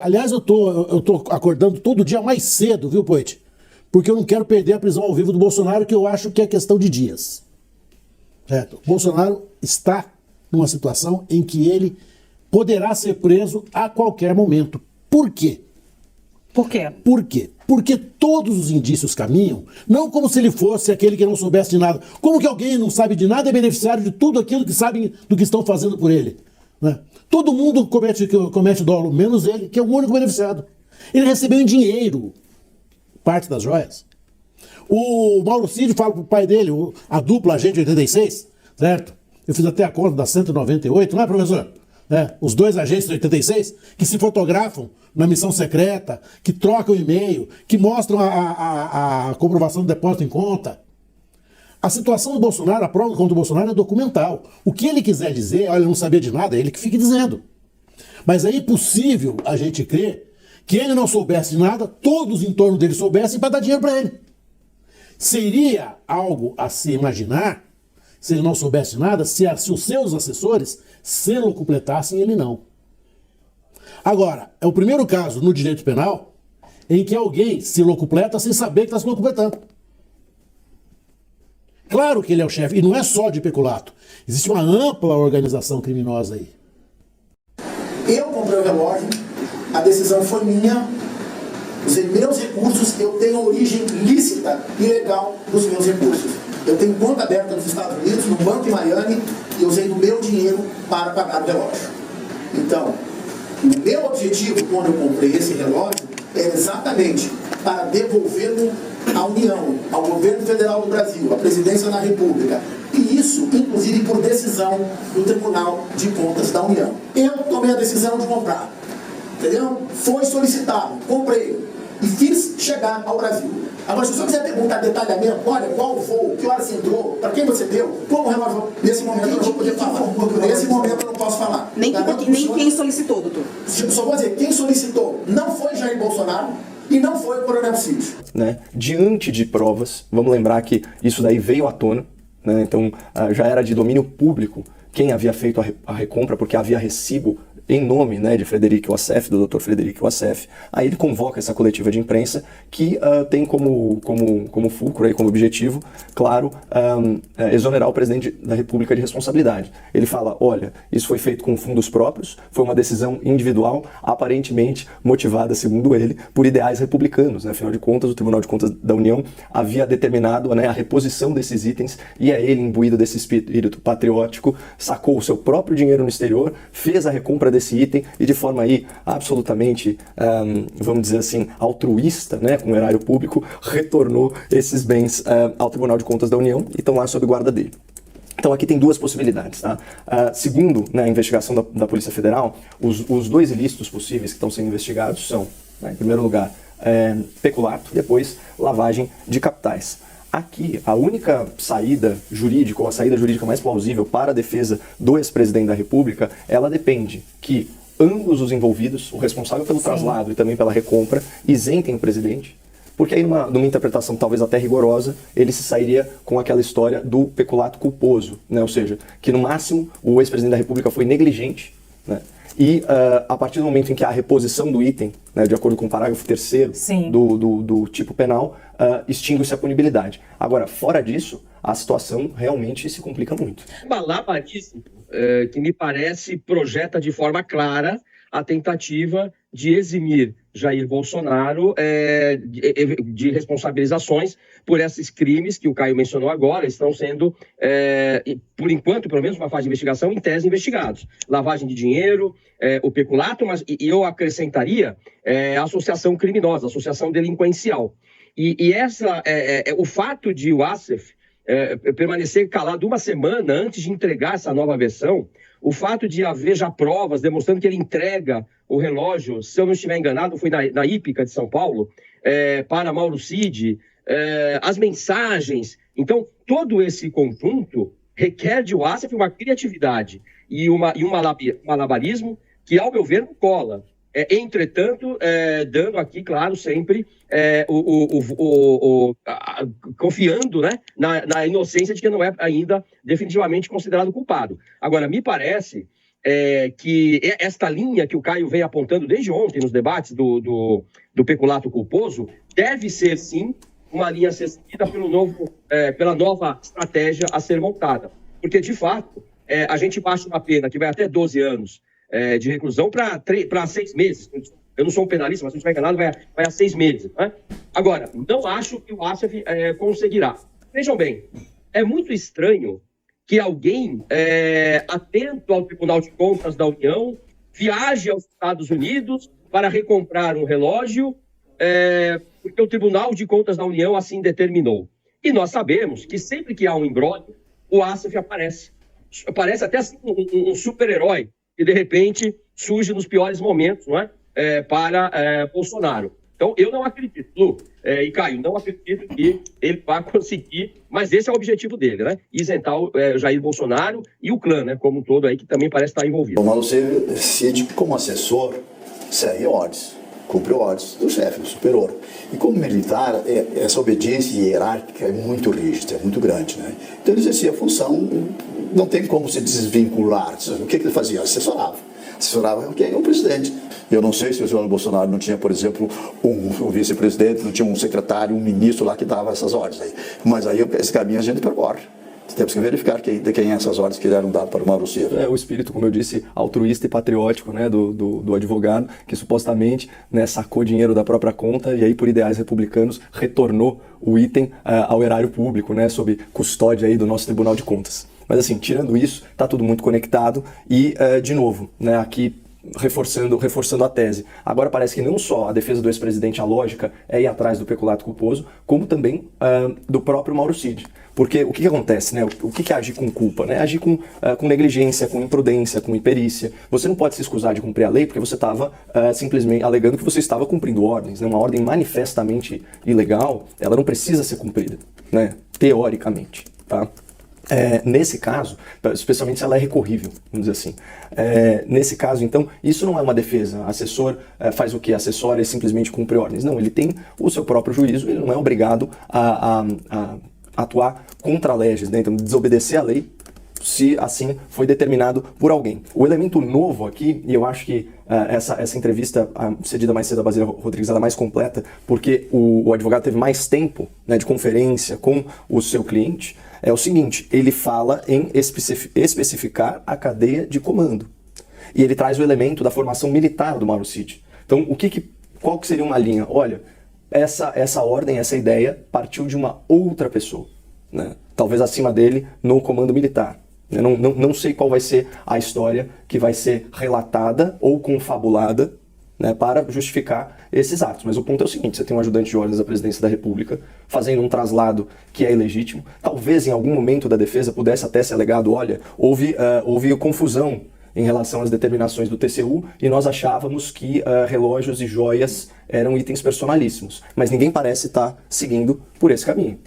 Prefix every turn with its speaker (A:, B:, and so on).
A: Aliás, eu tô acordando todo dia mais cedo, viu, Poit? Porque eu não quero perder a prisão ao vivo do Bolsonaro, que eu acho que é questão de dias. Certo? O Bolsonaro está numa situação em que ele poderá ser preso a qualquer momento. Por quê?
B: Por quê?
A: Por quê? Porque todos os indícios caminham, não como se ele fosse aquele que não soubesse de nada. Como que alguém não sabe de nada é beneficiário de tudo aquilo que sabem do que estão fazendo por ele? Né? Todo mundo comete dolo, menos ele, que é o único beneficiado. Ele recebeu em dinheiro parte das joias. O Mauro Cid fala pro pai dele, a dupla Agente 86, certo? Eu fiz até a conta da 198, não é, professor? Os dois agentes de 86 que se fotografam na missão secreta, que trocam e-mail, que mostram a comprovação do depósito em conta. A situação do Bolsonaro, a prova contra o Bolsonaro é documental. O que ele quiser dizer, olha, ele não sabia de nada, é ele que fique dizendo. Mas é impossível a gente crer que ele não soubesse de nada, todos em torno dele soubessem para dar dinheiro para ele. Seria algo a se imaginar, se ele não soubesse de nada, se os seus assessores se locupletassem, ele não. Agora, é o primeiro caso no direito penal em que alguém se locupleta sem saber que está se locupletando. Claro que ele é o chefe, e não é só de peculato. Existe uma ampla organização criminosa aí.
C: Eu comprei o relógio, a decisão foi minha, usei meus recursos, eu tenho origem lícita e legal dos meus recursos. Eu tenho conta aberta nos Estados Unidos, no banco em Miami, e eu usei do meu dinheiro para pagar o relógio. Então, o meu objetivo quando eu comprei esse relógio é exatamente para devolvê-lo à União, ao governo federal do Brasil, à presidência da República. E isso, inclusive, por decisão do Tribunal de Contas da União. Eu tomei a decisão de comprar. Entendeu? Foi solicitado, comprei e fiz chegar ao Brasil. Agora, se o senhor quiser perguntar detalhamento, olha, qual o voo, que hora você entrou, para quem você deu, como o relógio, nesse momento eu não vou poder falar. Nesse momento eu não posso falar.
B: Nem quem solicitou, doutor.
C: Só vou dizer, quem solicitou não foi Jair Bolsonaro e não foi o Coronel Cid.
D: Né? Diante de provas, vamos lembrar que isso daí veio à tona, né? Então já era de domínio público quem havia feito a recompra, porque havia recibo em nome, né, de Frederico Wassef, do Dr. Frederico Wassef. Aí ele convoca essa coletiva de imprensa que tem como fulcro, aí, como objetivo, claro, exonerar o presidente da República de responsabilidade. Ele fala, olha, isso foi feito com fundos próprios, foi uma decisão individual, aparentemente motivada, segundo ele, por ideais republicanos. Né? Afinal de contas, o Tribunal de Contas da União havia determinado, né, a reposição desses itens e ele, imbuído desse espírito patriótico, sacou o seu próprio dinheiro no exterior, fez a recompra desse item e de forma aí absolutamente, vamos dizer assim, altruísta, né, com o erário público, retornou esses bens ao Tribunal de Contas da União e estão lá sob guarda dele. Então aqui tem duas possibilidades. Tá? Segundo, né, a investigação da Polícia Federal, os dois ilícitos possíveis que estão sendo investigados são, né, em primeiro lugar, peculato e depois lavagem de capitais. Aqui, a única saída jurídica, ou a saída jurídica mais plausível para a defesa do ex-presidente da República, ela depende que ambos os envolvidos, o responsável pelo traslado e também pela recompra, isentem o presidente, porque aí numa interpretação talvez até rigorosa, ele se sairia com aquela história do peculato culposo, né? Ou seja, que no máximo o ex-presidente da República foi negligente, né? E a partir do momento em que há a reposição do item, né, de acordo com o parágrafo 3º do tipo penal, extingue-se a punibilidade. Agora, fora disso, a situação realmente se complica muito.
E: Malabarismo que me parece projeta de forma clara a tentativa de eximir Jair Bolsonaro de responsabilizações por esses crimes que o Caio mencionou agora, estão sendo, por enquanto, pelo menos uma fase de investigação, em tese investigados. Lavagem de dinheiro, o peculato, mas eu acrescentaria associação criminosa, associação delinquencial. E o fato de o Wassef permanecer calado uma semana antes de entregar essa nova versão, o fato de haver já provas demonstrando que ele entrega o relógio, se eu não estiver enganado, foi na Hípica de São Paulo, para Mauro Cid, as mensagens. Então, todo esse conjunto requer de Wassef uma criatividade e um malabarismo que, ao meu ver, não cola. Entretanto, dando aqui, claro, sempre confiando, né, na inocência de que não é ainda definitivamente considerado culpado. Agora, me parece que esta linha que o Caio vem apontando desde ontem nos debates do peculato culposo deve ser, sim, uma linha a ser seguida pela nova estratégia a ser montada. Porque, de fato, a gente baixa uma pena que vai até 12 anos de reclusão para 6 meses. Eu não sou um penalista, mas se não estiver enganado, vai a 6 meses. Né? Agora, não acho que o Assef conseguirá. Vejam bem, é muito estranho que alguém, atento ao Tribunal de Contas da União, viaje aos Estados Unidos para recomprar um relógio, porque o Tribunal de Contas da União assim determinou. E nós sabemos que sempre que há um imbróglio, o Assef aparece. Parece até assim um super-herói que, de repente, surge nos piores momentos, não é? Para Bolsonaro. Então, eu não acredito, Lu e Caio, não acredito que ele vá conseguir, mas esse é o objetivo dele, né? Isentar o Jair Bolsonaro e o clã, né? Como um todo aí, que também parece estar envolvido.
F: O Malucelli decide, como assessor, segue ordens, cumpre ordens do chefe, do superior. E como militar, essa obediência hierárquica é muito rígida, é muito grande, né? Então ele exercia a função, não tem como se desvincular. O que ele fazia? Assessorava quem? O presidente. Eu não sei se o senhor Bolsonaro não tinha, por exemplo, um vice-presidente, não tinha um secretário, um ministro lá que dava essas ordens aí. Mas aí esse caminho a gente percorre. Temos que verificar de quem é essas ordens que eram dadas para o Mauro Ciro.
D: O espírito, como eu disse, altruísta e patriótico, né, do advogado, que supostamente, né, sacou dinheiro da própria conta e aí, por ideais republicanos, retornou o item ao erário público, né, sob custódia aí do nosso Tribunal de Contas. Mas assim, tirando isso, está tudo muito conectado e, de novo, né, aqui reforçando a tese. Agora parece que não só a defesa do ex-presidente, a lógica é ir atrás do peculato culposo, como também do próprio Mauro Cid. Porque o que acontece, né? O que é agir com culpa? Né? Agir com negligência, com imprudência, com imperícia. Você não pode se excusar de cumprir a lei porque você estava simplesmente alegando que você estava cumprindo ordens. Né? Uma ordem manifestamente ilegal, ela não precisa ser cumprida, né? Teoricamente, tá? Nesse caso, especialmente se ela é recorrível, vamos dizer assim. Nesse caso, então, isso não é uma defesa. Assessor faz o quê? Assessor simplesmente cumpre ordens. Não, ele tem o seu próprio juízo, ele não é obrigado a atuar contra a legis, né? Então, desobedecer a lei, se assim foi determinado por alguém. O elemento novo aqui, e eu acho que essa entrevista cedida mais cedo a Basília Rodrigues ela é mais completa, porque o advogado teve mais tempo, né, de conferência com o seu cliente, é o seguinte, ele fala em especificar a cadeia de comando. E ele traz o elemento da formação militar do Mauro Cid. Então, qual que seria uma linha? Olha, essa ordem, essa ideia partiu de uma outra pessoa, né? Talvez acima dele no comando militar. Eu não sei qual vai ser a história que vai ser relatada ou confabulada, né, para justificar esses atos. Mas o ponto é o seguinte, você tem um ajudante de ordens da presidência da República fazendo um traslado que é ilegítimo. Talvez em algum momento da defesa pudesse até ser alegado, olha, houve confusão em relação às determinações do TCU e nós achávamos que relógios e joias eram itens personalíssimos. Mas ninguém parece estar seguindo por esse caminho.